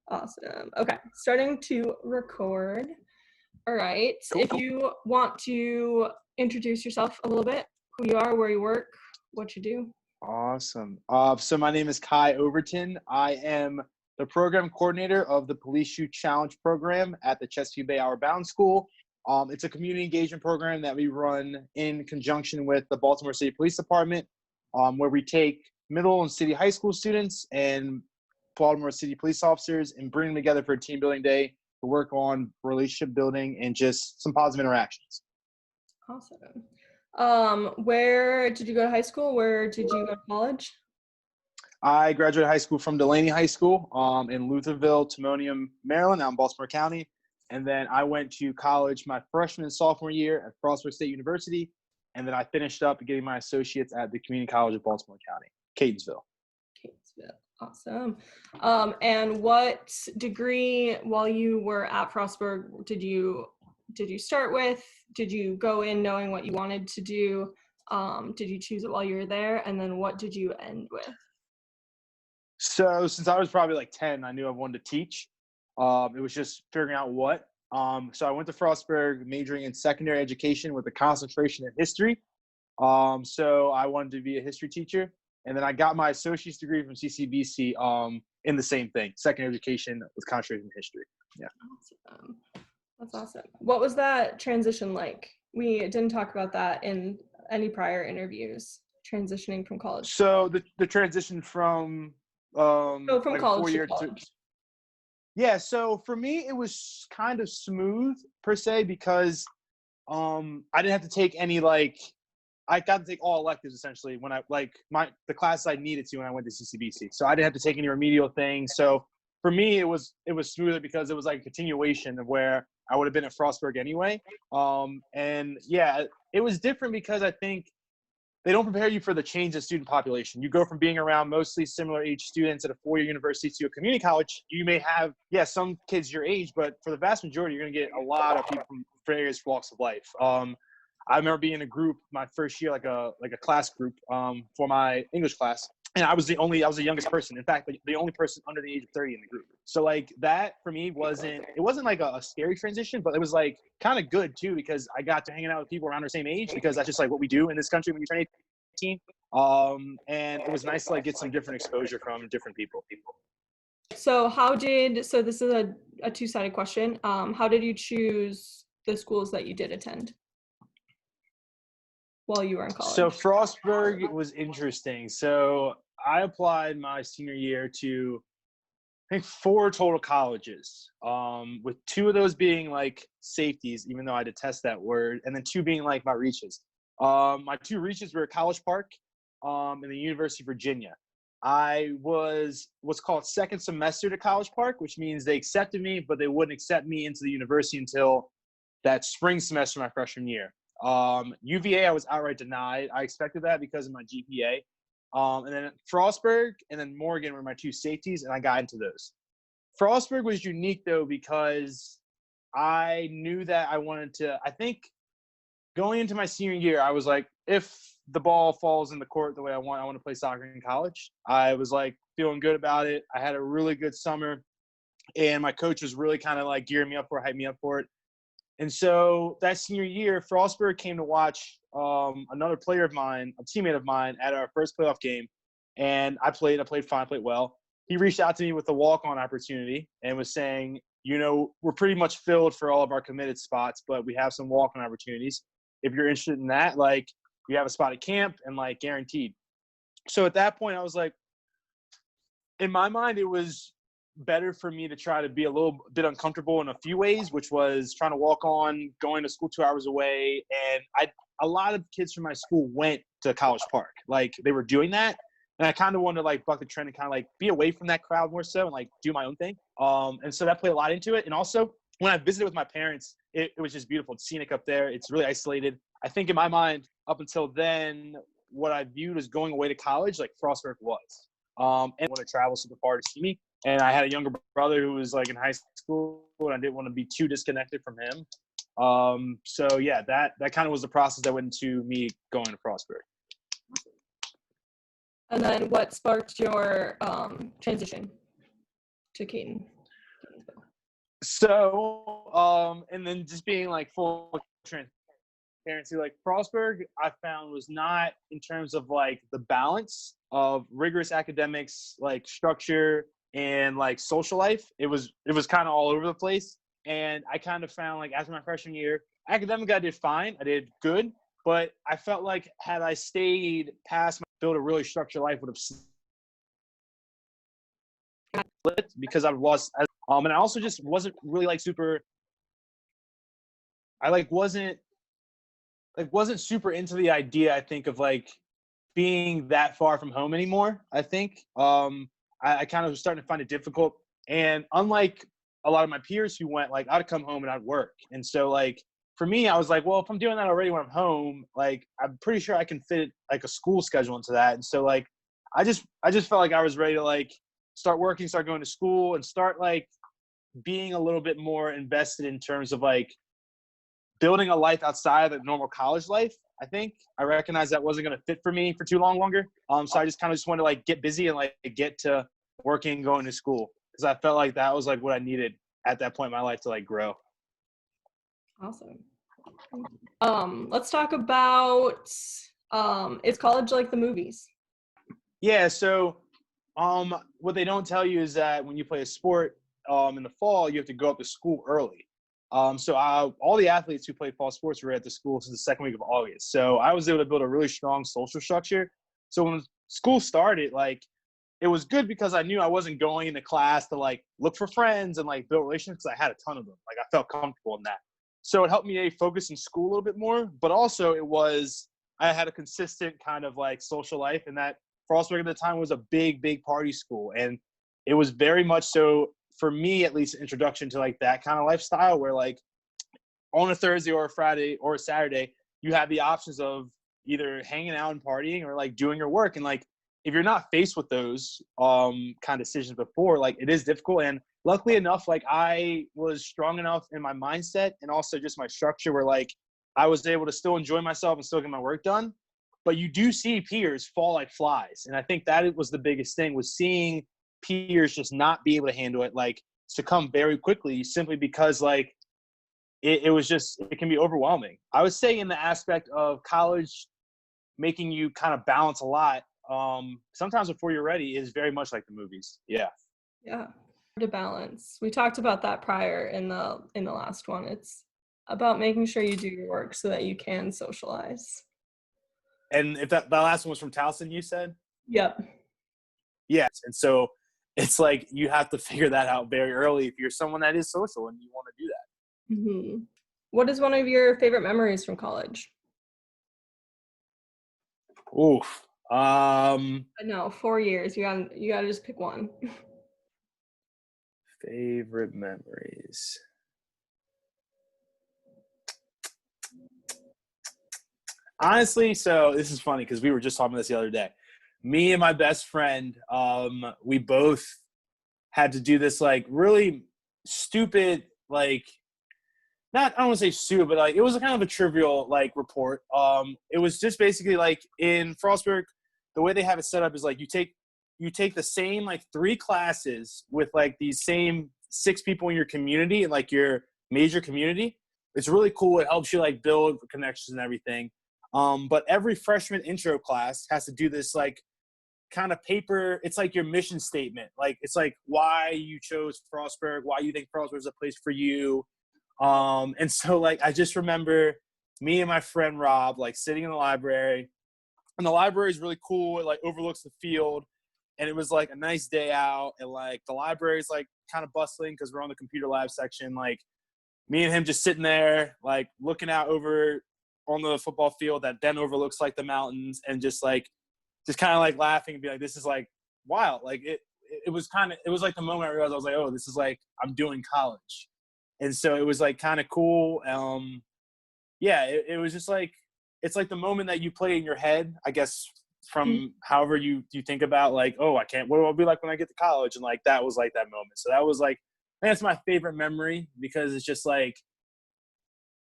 Awesome. Okay, starting to record. All right. Cool. If you want to introduce yourself a little bit, who you are, where you work, what you do. Awesome. So my name is Khai Overton. I am the program coordinator of the Police Shoot Challenge program at the Chesapeake Bay Outward Bound School. It's a community engagement program that we run in conjunction with the Baltimore City Police Department, where we take middle and city high school students and Baltimore City police officers and bring them together for a team building day to work on relationship building and just some positive interactions. Awesome. Where did you go to high school? Where did you go to college? I graduated high school from Delaney High School in Lutherville, Timonium, Maryland, out in Baltimore County. And then I went to college my freshman and sophomore year at Frostburg State University. And then I finished up getting my associates at the Community College of Baltimore County, Catonsville. Awesome. And what degree, while you were at Frostburg, did you start with? Did you go in knowing what you wanted to do? Did you choose it while you were there? And then what did you end with? So since I was probably like 10, I knew I wanted to teach. It was just figuring out what. So I went to Frostburg majoring in secondary education with a concentration in history. So I wanted to be a history teacher. And then I got my associate's degree from CCBC in the same thing, secondary education with concentration in history. Yeah. Awesome. That's awesome. What was that transition like? We didn't talk about that in any prior interviews, transitioning from college. So the transition from from like college 4 year to college. Yeah, so for me it was kind of smooth per se because I didn't have to take any I got to take all electives essentially when the classes I needed to when I went to CCBC. So I didn't have to take any remedial things. So for me, it was smoother because it was like a continuation of where I would have been at Frostburg anyway. And yeah, it was different because I think they don't prepare you for the change in student population. You go from being around mostly similar age students at a four-year university to a community college. You may have, some kids your age, but for the vast majority, you're going to get a lot of people from various walks of life. I remember being in a group my first year, like a class group for my English class. And I was the youngest person. In fact, the only person under the age of 30 in the group. So like that for me wasn't like a scary transition, but it was like kind of good too, because I got to hanging out with people around our same age because that's just like what we do in this country when you turn 18. And it was nice to like get some different exposure from different people. So so this is a two-sided question. How did you choose the schools that you did attend while you were in college? So Frostburg was interesting. So I applied my senior year to, I think, 4 total colleges, with 2 of those being like safeties, even though I detest that word, and then 2 being like my reaches. My 2 reaches were College Park and the University of Virginia. I was what's called second semester to College Park, which means they accepted me, but they wouldn't accept me into the university until that spring semester my freshman year. UVA, I was outright denied. I expected that because of my GPA. And then Frostburg and then Morgan were my 2 safeties, and I got into those. Frostburg was unique, though, because I knew that I wanted to – I think going into my senior year, I was like, if the ball falls in the court the way I want to play soccer in college. I was, like, feeling good about it. I had a really good summer, and my coach was really kind of, like, gearing me up for it, hyping me up for it. And so that senior year, Frostburg came to watch another player of mine, a teammate of mine, at our first playoff game. And I played fine, I played well. He reached out to me with a walk-on opportunity and was saying, we're pretty much filled for all of our committed spots, but we have some walk-on opportunities. If you're interested in that, like, we have a spot at camp and, like, guaranteed. So at that point, I was like, in my mind, it was better for me to try to be a little bit uncomfortable in a few ways, which was trying to walk on, going to school 2 hours away. And a lot of kids from my school went to College Park. Like, they were doing that. And I kind of wanted to, like, buck the trend and kind of, like, be away from that crowd more so and, like, do my own thing. And so that played a lot into it. And also, when I visited with my parents, it was just beautiful. It's scenic up there. It's really isolated. I think in my mind, up until then, what I viewed as going away to college, like, Frostburg was. And I want to travel super far to see me. And I had a younger brother who was like in high school, and I didn't want to be too disconnected from him. So yeah, that kind of was the process that went into me going to Frostburg. And then what sparked your transition to Caton? And then just being like full transparency, like Frostburg, I found was not in terms of like the balance of rigorous academics, like structure and like social life. It was kind of all over the place. And I kind of found like after my freshman year, academic I did fine, I did good, but I felt like had I stayed past my build a really structured life would have split because I was and I also just wasn't really like super. I wasn't super into the idea, I think, of like being that far from home anymore. I think I kind of was starting to find it difficult. And unlike a lot of my peers who went, like, I'd come home and I'd work. And so like for me, I was like, well, if I'm doing that already when I'm home, like I'm pretty sure I can fit like a school schedule into that. And so like I just felt like I was ready to like start working, start going to school, and start like being a little bit more invested in terms of like building a life outside of the normal college life. I think I recognized that wasn't going to fit for me for too long longer. So I just kind of just wanted to like get busy and like get to working, going to school, because I felt like that was like what I needed at that point in my life to like grow. Awesome. Let's talk about is college like the movies? Yeah. So what they don't tell you is that when you play a sport in the fall, you have to go up to school early. All the athletes who play fall sports were at the school since the second week of August. So I was able to build a really strong social structure. So when school started, like it was good because I knew I wasn't going into class to like look for friends and like build relationships, because I had a ton of them. Like I felt comfortable in that. So it helped me focus in school a little bit more, but also I had a consistent kind of like social life, and that Frostburg at the time was a big, big party school. And it was very much so, for me at least, introduction to like that kind of lifestyle where like on a Thursday or a Friday or a Saturday, you have the options of either hanging out and partying or like doing your work. And like, if you're not faced with those kind of decisions before, like it is difficult. And luckily enough, like I was strong enough in my mindset and also just my structure where like I was able to still enjoy myself and still get my work done. But you do see peers fall like flies. And I think that was the biggest thing, was seeing peers just not be able to handle it, like succumb very quickly, simply because like it can be overwhelming. I would say in the aspect of college making you kind of balance a lot, sometimes before you're ready, is very much like the movies. Yeah. Yeah. To balance. We talked about that prior in the last one. It's about making sure you do your work so that you can socialize. And if that last one was from Towson, you said? Yep. Yes. And so it's like you have to figure that out very early if you're someone that is social and you want to do that. Mm-hmm. What is one of your favorite memories from college? Oof. No, 4 years. You gotta just pick one. Favorite memories. Honestly, so this is funny because we were just talking about this the other day. Me and my best friend, we both had to do this like really stupid, like I don't want to say stupid, but like it was a kind of a trivial like report. It was just basically like in Frostburg, the way they have it set up is like you take the same like 3 classes with like these same 6 people in your community and like your major community. It's really cool. It helps you like build connections and everything. But every freshman intro class has to do this like kind of paper. It's like your mission statement. Like it's like why you chose Frostburg, why you think Frostburg is a place for you. And so like I just remember me and my friend Rob like sitting in the library, and the library is really cool. It like overlooks the field, and it was like a nice day out, and like the library is like kind of bustling because we're on the computer lab section. Like me and him just sitting there, like looking out over on the football field that then overlooks like the mountains, and just kind of like laughing and be like, this is like wild. Like it was like the moment I realized I was like, oh, this is like, I'm doing college. And so it was like kind of cool. Yeah, it was just like, it's like the moment that you play in your head, I guess, from however you think about like, oh, what will it be like when I get to college? And like, that was like that moment. So that was like, that's my favorite memory, because it's just like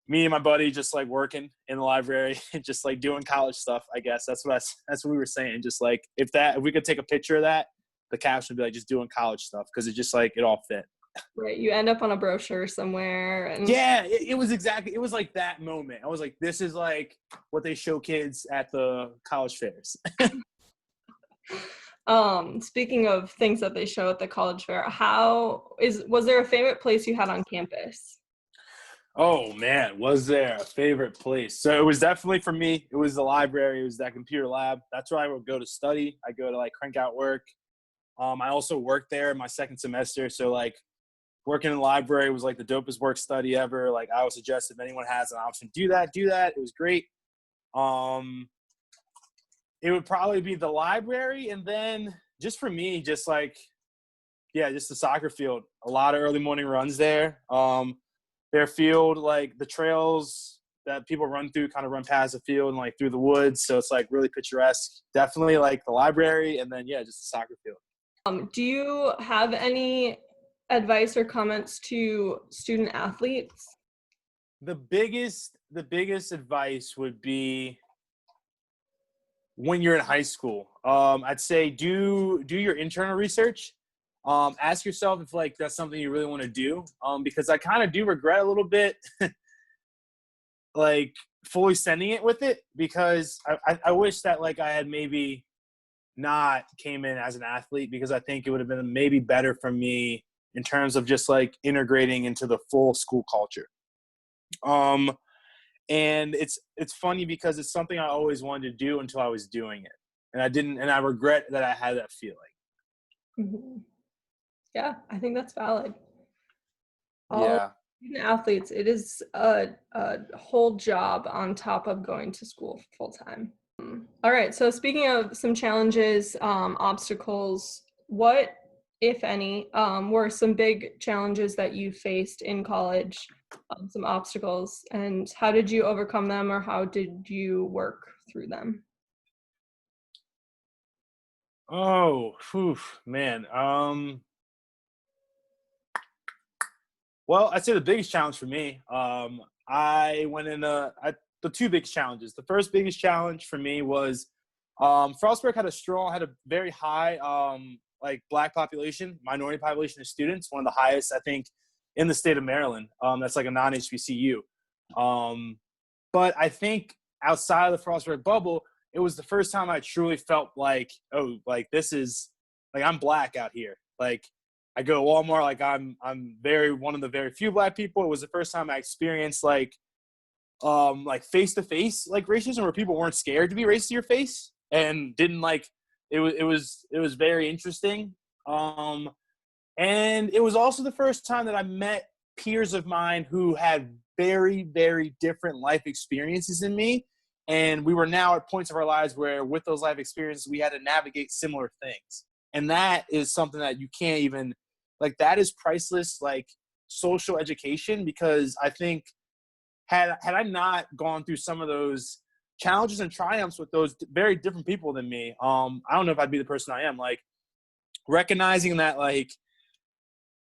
me and my buddy just like working in the library and just like doing college stuff. I guess that's what we were saying. Just like if we could take a picture of that, the caption would be like just doing college stuff, because it just like it all fit. Right, you end up on a brochure somewhere, and Yeah, it was exactly, it was like that moment. I was like, this is like what they show kids at the college fairs. speaking of things that they show at the college fair, was there a favorite place you had on campus? Oh man, was there a favorite place? So it was definitely for me, it was the library, it was that computer lab. That's where I would go to study. I go to like crank out work. I also worked there in my second semester. So like working in the library was like the dopest work study ever. Like I would suggest if anyone has an option, do that, do that. It was great. Um, it would probably be the library. And then just for me, just like, yeah, just the soccer field, a lot of early morning runs there. Their field, like the trails that people run through kind of run past the field and like through the woods. So it's like really picturesque. Definitely like the library. And then, yeah, just the soccer field. Do you have any advice or comments to student athletes? The biggest advice would be when you're in high school. I'd say do your internal research. Ask yourself if like that's something you really want to do. Because I kind of do regret a little bit like fully sending it with it, because I wish that like I had maybe not came in as an athlete, because I think it would have been maybe better for me in terms of just like integrating into the full school culture. And it's funny because it's something I always wanted to do until I was doing it. And I didn't, and I regret that I had that feeling. Mhm. Yeah, I think that's valid. All Yeah. student athletes, it is a whole job on top of going to school full time. All right, so speaking of some challenges, obstacles, what, if any, were some big challenges that you faced in college, some obstacles, and how did you overcome them, or how did you work through them? Oh, whew, man. Well, I'd say the biggest challenge for me, I went in the two biggest challenges. The first biggest challenge for me was Frostburg had a very high like black population, minority population of students, one of the highest I think in the state of Maryland. That's like a non-HBCU. But I think outside of the Frostburg bubble, it was the first time I truly felt like, oh, like this is like I'm black out here. Like I go to Walmart, like I'm very one of the very few black people. It was the first time I experienced like face to face like racism, where people weren't scared to be racist to your face and didn't like it was very interesting. And it was also the first time that I met peers of mine who had very, very different life experiences than me. And we were now at points of our lives where with those life experiences, we had to navigate similar things. And that is something that you can't even, like, that is priceless, like, social education, because I think had I not gone through some of those challenges and triumphs with those very different people than me, I don't know if I'd be the person I am. Like, recognizing that, like,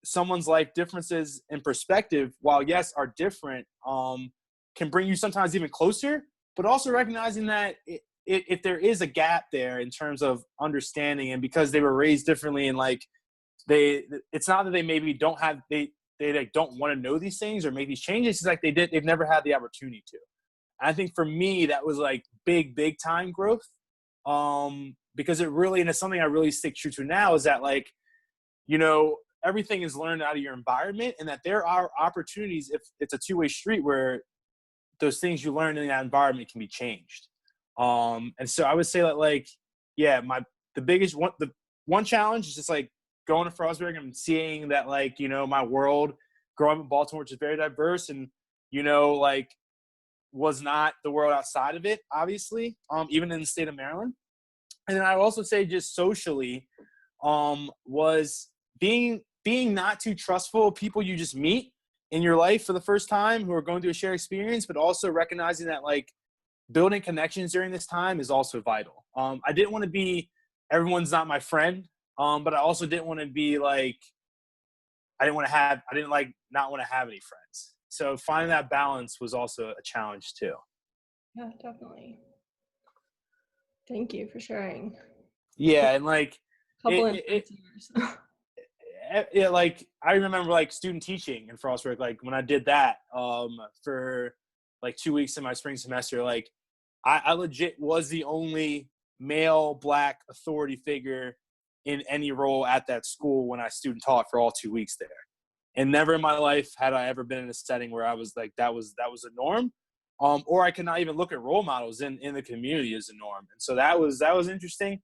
someone's life differences in perspective, while yes are different, can bring you sometimes even closer, but also recognizing that if there is a gap there in terms of understanding, and because they were raised differently, and like it's not that they maybe don't have they like don't want to know these things or make these changes. It's like they've never had the opportunity to. And I think for me that was like big time growth, because it really, and it's something I really stick true to now, is that, like, you know, everything is learned out of your environment, and that there are opportunities, if it's a two-way street, where those things you learn in that environment can be changed. And so I would say that, like, yeah, the one challenge is just like going to Frostburg and seeing that, like, you know, my world growing up in Baltimore, which is very diverse, and, you know, like, was not the world outside of it, obviously, even in the state of Maryland. And then I would also say just socially, was being not too trustful of people you just meet in your life for the first time who are going through a shared experience, but also recognizing that, like, building connections during this time is also vital. I didn't want to be everyone's not my friend, but I also didn't want to be like I didn't like not want to have any friends. So finding that balance was also a challenge too. Yeah, definitely. Thank you for sharing. Yeah, and like Couple it, insights it, of yours. yeah, like I remember like student teaching in Frostburg, like when I did that for like 2 weeks in my spring semester, like I legit was the only male Black authority figure in any role at that school when I student taught for all 2 weeks there. And never in my life had I ever been in a setting where I was like, that was a norm. Or I could not even look at role models in the community as a norm. And so that was interesting.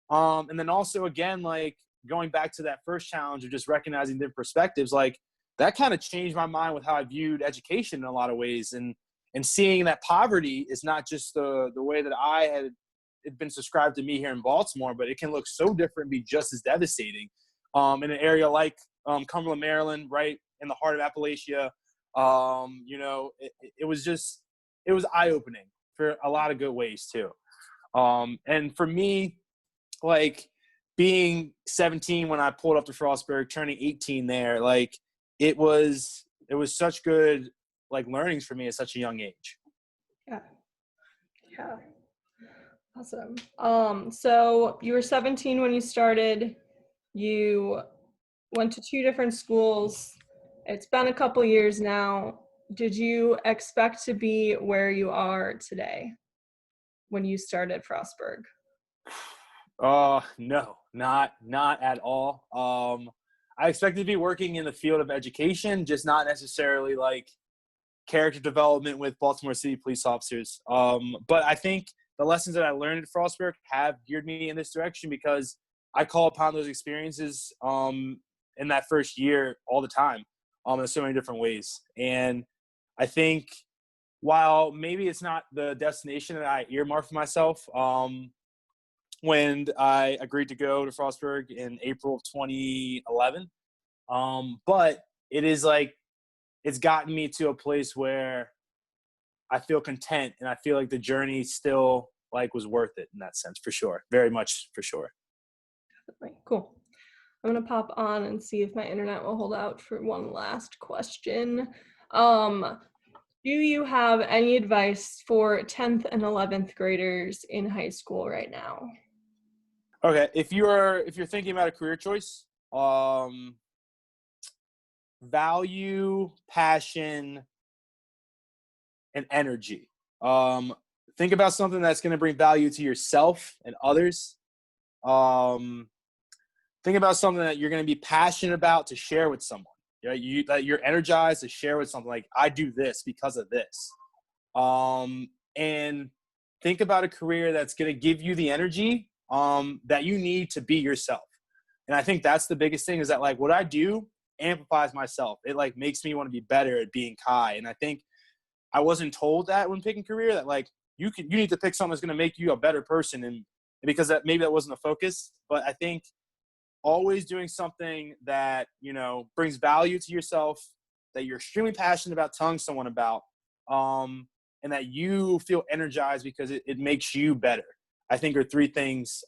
And then also, again, like going back to that first challenge of just recognizing different perspectives, like that kind of changed my mind with how I viewed education in a lot of ways, and seeing that poverty is not just the way that I had it been subscribed to me here in Baltimore, but it can look so different and be just as devastating in an area like Cumberland, Maryland, right in the heart of Appalachia. It was eye-opening for a lot of good ways too. And for me, like being 17 when I pulled up to Frostburg, turning 18 there, like it was such good like learnings for me at such a young age. Yeah. Awesome. So you were 17 when you started. You went to 2 different schools. It's been a couple years now. Did you expect to be where you are today when you started Frostburg? No, not at all. I expected to be working in the field of education, just not necessarily like character development with Baltimore City police officers. But I think the lessons that I learned at Frostburg have geared me in this direction, because I call upon those experiences in that first year all the time in so many different ways. And I think while maybe it's not the destination that I earmarked for myself, when I agreed to go to Frostburg in April of 2011. But it is like, it's gotten me to a place where I feel content, and I feel like the journey still like was worth it in that sense, for sure. Very much for sure. Definitely. Cool. I'm going to pop on and see if my internet will hold out for one last question. Do you have any advice for 10th and 11th graders in high school right now? Okay, if you're thinking about a career choice, value, passion, and energy. Think about something that's going to bring value to yourself and others. Think about something that you're going to be passionate about to share with someone. That you're energized to share with something, like, I do this because of this. And think about a career that's going to give you the energy that you need to be yourself. And I think that's the biggest thing, is that like what I do amplifies myself. It like makes me want to be better at being Khai. And I think I wasn't told that when picking career, that like you need to pick something that's going to make you a better person. And because maybe that wasn't the focus, but I think always doing something that, brings value to yourself, that you're extremely passionate about telling someone about, and that you feel energized because it makes you better, I think are 3 things,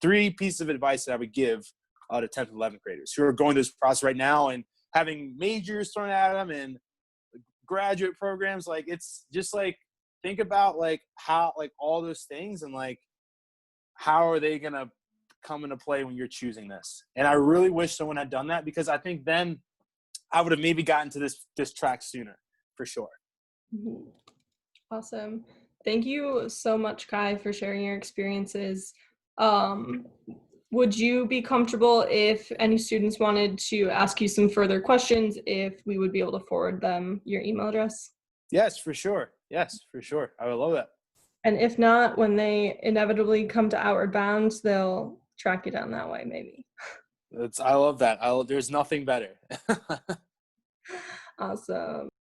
3 pieces of advice that I would give to 10th and 11th graders who are going through this process right now and having majors thrown at them and graduate programs. Like, it's just like, think about like how, like all those things, and like, how are they going to come into play when you're choosing this? And I really wish someone had done that, because I think then I would have maybe gotten to this track sooner, for sure. Mm-hmm. Awesome. Thank you so much, Khai, for sharing your experiences. Would you be comfortable if any students wanted to ask you some further questions, if we would be able to forward them your email address? Yes, for sure. I would love that. And if not, when they inevitably come to Outward Bound, they'll track you down that way, maybe. I love that. There's nothing better. Awesome.